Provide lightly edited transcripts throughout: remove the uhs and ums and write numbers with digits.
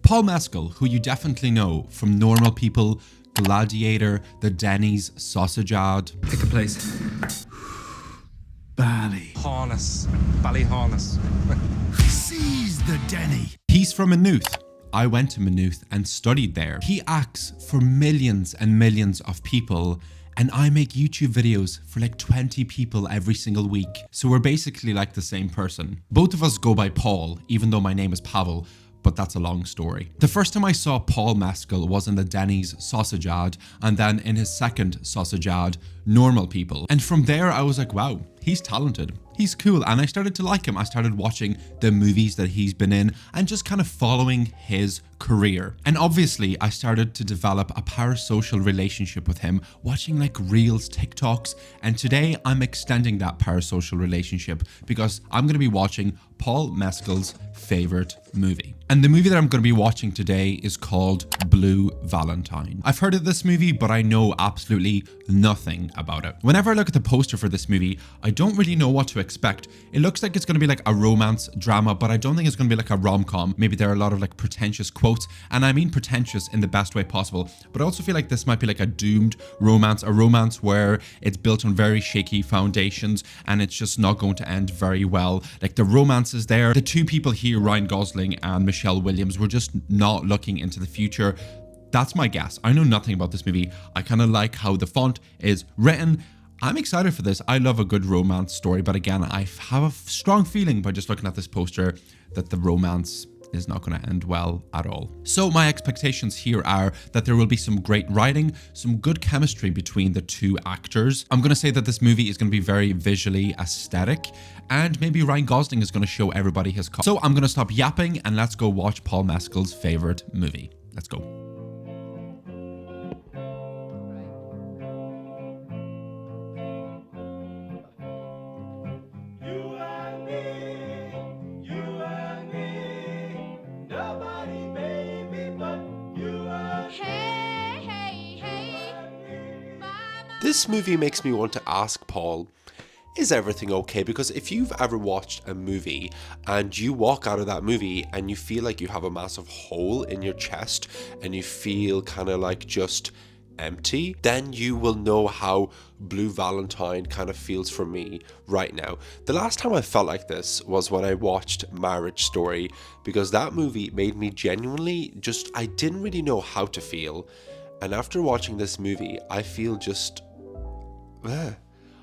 Paul Mescal, who you definitely know from Normal People, Gladiator, the Denny's Sausage Ad. Pick a place. Bally. Harness. Ballyharness. Seize the Denny. He's from Maynooth. I went to Maynooth and studied there. He acts for millions and millions of people, and I make YouTube videos for like 20 people every single week. So we're basically like the same person. Both of us go by Paul, even though my name is Pavel, but that's a long story. The first time I saw Paul Mescal was in the Denny's Sausage Ad, and then in his second sausage ad, Normal People. And from there I was like, wow, he's talented. He's cool, and I started to like him. I started watching the movies that he's been in and just kind of following his career. And obviously I started to develop a parasocial relationship with him, watching like Reels, TikToks, and today I'm extending that parasocial relationship because I'm going to be watching Paul Mescal's favorite movie. And the movie that I'm going to be watching today is called Blue Valentine. I've heard of this movie, but I know absolutely nothing about it. Whenever I look at the poster for this movie, I don't really know what to expect. It looks like it's going to be like a romance drama, but I don't think it's going to be like a rom-com. Maybe there are a lot of like pretentious quotes, and I mean pretentious in the best way possible, but I also feel like this might be like a doomed romance, a romance where it's built on very shaky foundations and it's just not going to end very well. Like the romance is there. The two people here, Ryan Gosling and Michelle Williams, were just not looking into the future. That's my guess. I know nothing about this movie. I kind of like how the font is written. I'm excited for this. I love a good romance story, but again, I have a strong feeling by just looking at this poster that the romance is not going to end well at all. So my expectations here are that there will be some great writing, some good chemistry between the two actors. I'm going to say that this movie is going to be very visually aesthetic, and maybe Ryan Gosling is going to show everybody his So I'm going to stop yapping and let's go watch Paul Mescal's favorite movie. Let's go. This movie makes me want to ask Paul, is everything okay? Because if you've ever watched a movie and you walk out of that movie and you feel like you have a massive hole in your chest and you feel kind of like just empty, then you will know how Blue Valentine kind of feels for me right now. The last time I felt like this was when I watched Marriage Story, because that movie made me genuinely just, I didn't really know how to feel. And after watching this movie, I feel just,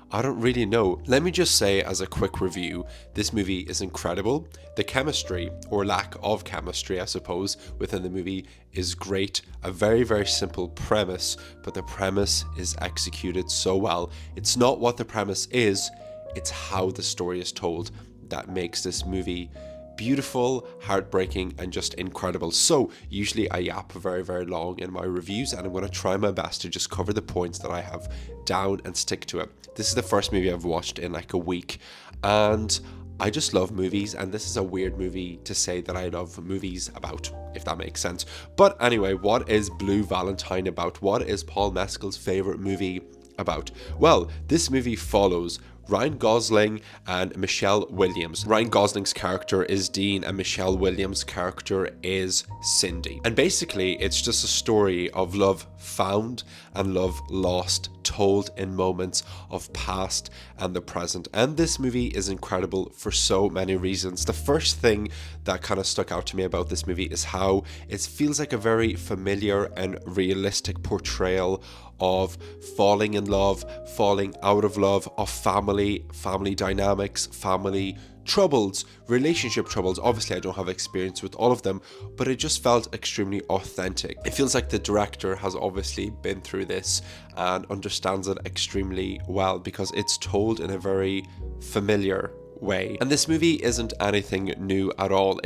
I don't really know. Let me just say as a quick review, this movie is incredible. The chemistry, or lack of chemistry I suppose, within the movie is great. A very, very simple premise, but the premise is executed so well. It's not what the premise is, it's how the story is told that makes this movie beautiful, heartbreaking, and just incredible. So usually I yap very, very long in my reviews, and I'm going to try my best to just cover the points that I have down and stick to it. This is the first movie I've watched in like a week, and I just love movies, and this is a weird movie to say that I love movies about, if that makes sense. But anyway, what is Blue Valentine about? What is Paul Mescal's favorite movie about? Well, this movie follows Ryan Gosling and Michelle Williams. Ryan Gosling's character is Dean and Michelle Williams' character is Cindy. And basically, it's just a story of love found and love lost, told in moments of past and the present. And this movie is incredible for so many reasons. The first thing that kind of stuck out to me about this movie is how it feels like a very familiar and realistic portrayal of falling in love, falling out of love, of family dynamics, family troubles, relationship troubles. Obviously I don't have experience with all of them, but it just felt extremely authentic. It feels like the director has obviously been through this and understands it extremely well, because it's told in a very familiar way. And this movie isn't anything new at all.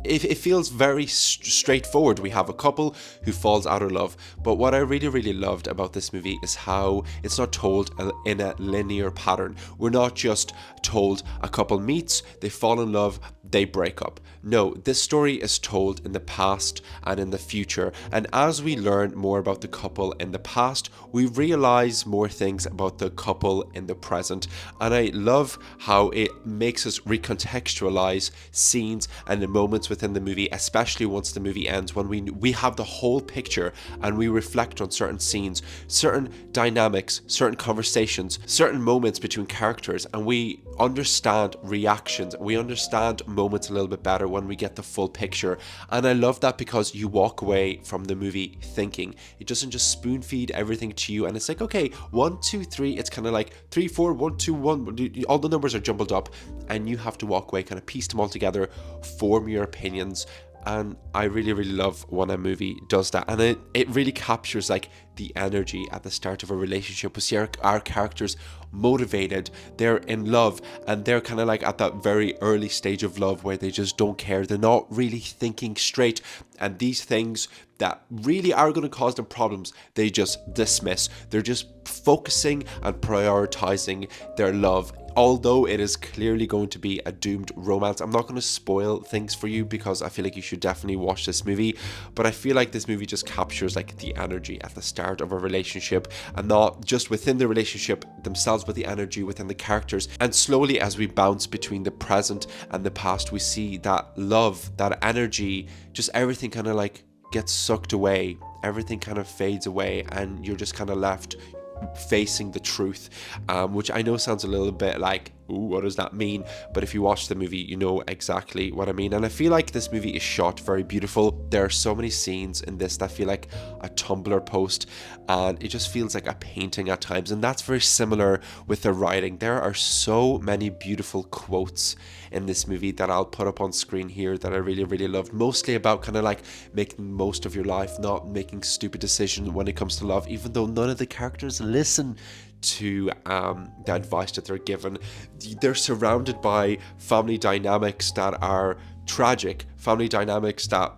It feels very straightforward. We have a couple who falls out of love, but what I really, really loved about this movie is how it's not told in a linear pattern. We're not just told a couple meets, they fall in love, they break up. No, this story is told in the past and in the future, and as we learn more about the couple in the past, we realize more things about the couple in the present. And I love how it makes us recontextualize scenes and the moments within the movie, especially once the movie ends, when we have the whole picture and we reflect on certain scenes, certain dynamics, certain conversations, certain moments between characters, and we understand reactions, we understand moments a little bit better when we get the full picture. And I love that because you walk away from the movie thinking. It doesn't just spoon feed everything to you and it's like, okay, 1 2 3, it's kind of like 3 4 1 2 1, all the numbers are jumbled up and you have to walk away, kind of piece them all together, form your opinions. And I really, really love when a movie does that. And it really captures like the energy at the start of a relationship. We see our characters motivated, they're in love, and they're kind of like at that very early stage of love where they just don't care. They're not really thinking straight. And these things that really are going to cause them problems, they just dismiss. They're just focusing and prioritizing their love. Although it is clearly going to be a doomed romance, I'm not going to spoil things for you because I feel like you should definitely watch this movie. But I feel like this movie just captures like the energy at the start of a relationship, and not just within the relationship themselves, but the energy within the characters. And slowly as we bounce between the present and the past, we see that love, that energy, just everything kind of like gets sucked away. Everything kind of fades away and you're just kind of left facing the truth, which I know sounds a little bit like, ooh, what does that mean? But if you watch the movie, you know exactly what I mean. And I feel like this movie is shot very beautiful. There are so many scenes in this that feel like a Tumblr post, and it just feels like a painting at times. And that's very similar with the writing. There are so many beautiful quotes in this movie that I'll put up on screen here that I really, really loved. Mostly about kind of like making the most of your life, not making stupid decisions when it comes to love, even though none of the characters listen to the advice that they're given. They're surrounded by family dynamics that are tragic, family dynamics that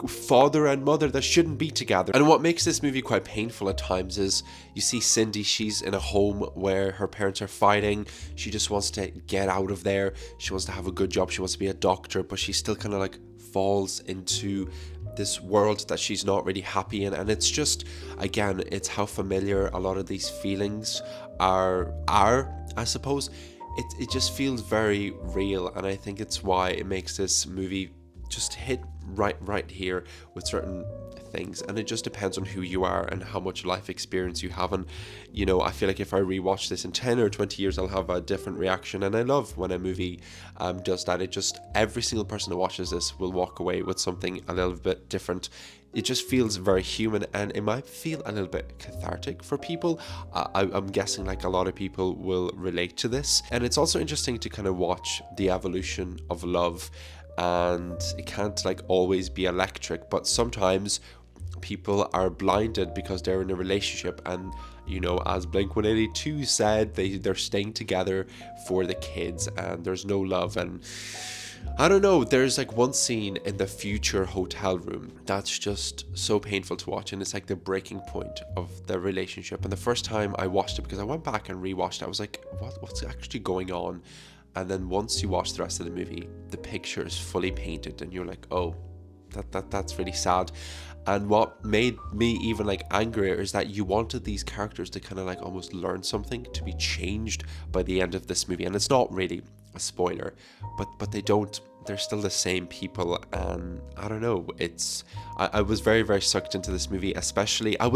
father and mother that shouldn't be together. And what makes this movie quite painful at times is you see Cindy, she's in a home where her parents are fighting. She just wants to get out of there. She wants to have a good job. She wants to be a doctor, but she still kind of like falls into this world that she's not really happy in. And it's just, again, it's how familiar a lot of these feelings are, I suppose. It just feels very real, and I think it's why it makes this movie just hit right here with certain things. And it just depends on who you are and how much life experience you have. And you know, I feel like if I rewatch this in 10 or 20 years, I'll have a different reaction. And I love when a movie does that. It just, every single person that watches this will walk away with something a little bit different. It just feels very human, and it might feel a little bit cathartic for people. I'm guessing like a lot of people will relate to this. And it's also interesting to kind of watch the evolution of love, and it can't like always be electric, but sometimes people are blinded because they're in a relationship, and you know, as Blink-182 said, they're staying together for the kids and there's no love. And I don't know, there's like one scene in the future hotel room that's just so painful to watch, and it's like the breaking point of the relationship. And the first time I watched it, because I went back and rewatched it, I was like, what's actually going on? And then once you watch the rest of the movie, the picture is fully painted and you're like, oh, that's really sad. And what made me even like angrier is that you wanted these characters to kind of like almost learn something, to be changed by the end of this movie. And it's not really a spoiler, but they don't. They're still the same people. And I don't know, I was very, very sucked into this movie. Especially I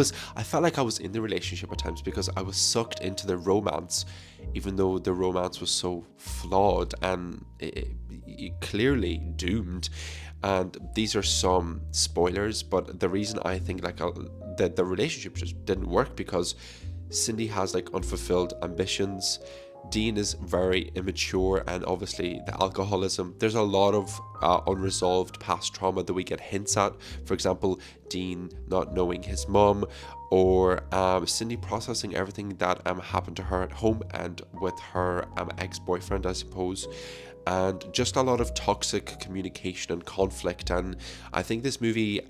felt like I was in the relationship at times because I was sucked into the romance, even though the romance was so flawed and it clearly doomed. And these are some spoilers, but the reason I think like the relationship just didn't work, because Cindy has like unfulfilled ambitions. Dean is very immature, and obviously the alcoholism. There's a lot of unresolved past trauma that we get hints at. For example, Dean not knowing his mom, or Cindy processing everything that happened to her at home and with her ex-boyfriend, I suppose. And just a lot of toxic communication and conflict. And I think this movie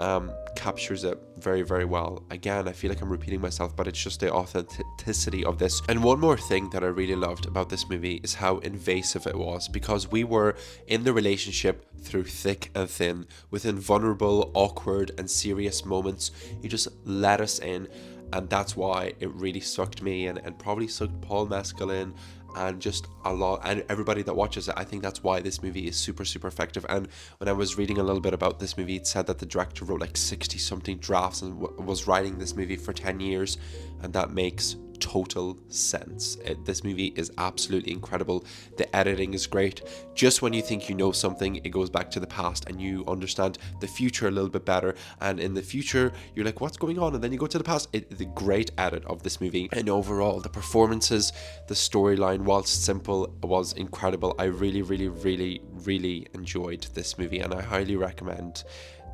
captures it very, very well. Again, I feel like I'm repeating myself, but it's just the authenticity of this. And one more thing that I really loved about this movie is how invasive it was, because we were in the relationship through thick and thin, within vulnerable, awkward, and serious moments. He just let us in, and that's why it really sucked me and probably sucked Paul Mescal in. and just a lot, and everybody that watches it. I think that's why this movie is super, super effective. And when I was reading a little bit about this movie, it said that the director wrote like 60 something drafts and was writing this movie for 10 years, and that makes total sense. This movie is absolutely incredible. The editing is great. Just when you think you know something, it goes back to the past and you understand the future a little bit better, and in the future you're like, what's going on? And then you go to the past. The great edit of this movie, and overall the performances, the storyline, whilst simple, was incredible. I really, really, really, really enjoyed this movie, and I highly recommend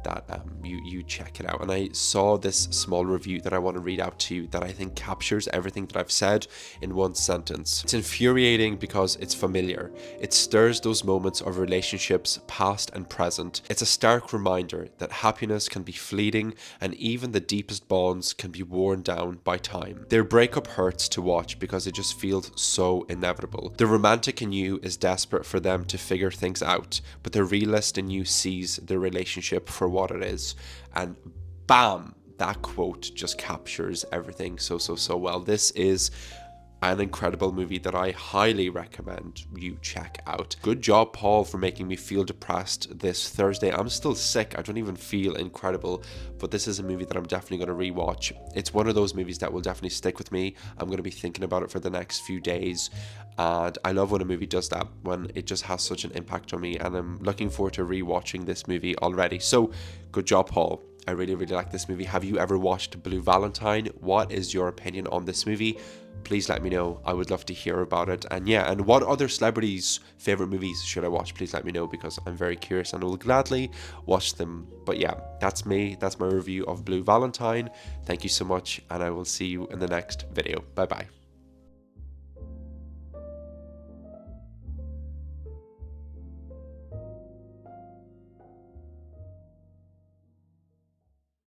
that you check it out. And I saw this small review that I want to read out to you that I think captures everything that I've said in one sentence. It's infuriating because it's familiar. It stirs those moments of relationships, past and present. It's a stark reminder that happiness can be fleeting, and even the deepest bonds can be worn down by time. Their breakup hurts to watch because it just feels so inevitable. The romantic in you is desperate for them to figure things out, but the realist in you sees their relationship for what it is. And bam, that quote just captures everything so well. This is an incredible movie that I highly recommend you check out. Good job, Paul, for making me feel depressed this Thursday. I'm still sick. I don't even feel incredible, but this is a movie that I'm definitely going to rewatch. It's one of those movies that will definitely stick with me. I'm going to be thinking about it for the next few days, and I love when a movie does that, when it just has such an impact on me, and I'm looking forward to rewatching this movie already. So good job, Paul. I really, really like this movie. Have you ever watched Blue Valentine? What is your opinion on this movie? Please let me know. I would love to hear about it. And yeah, and what other celebrities' favorite movies should I watch? Please let me know, because I'm very curious and I will gladly watch them. But yeah, that's me. That's my review of Blue Valentine. Thank you so much, and I will see you in the next video. Bye bye.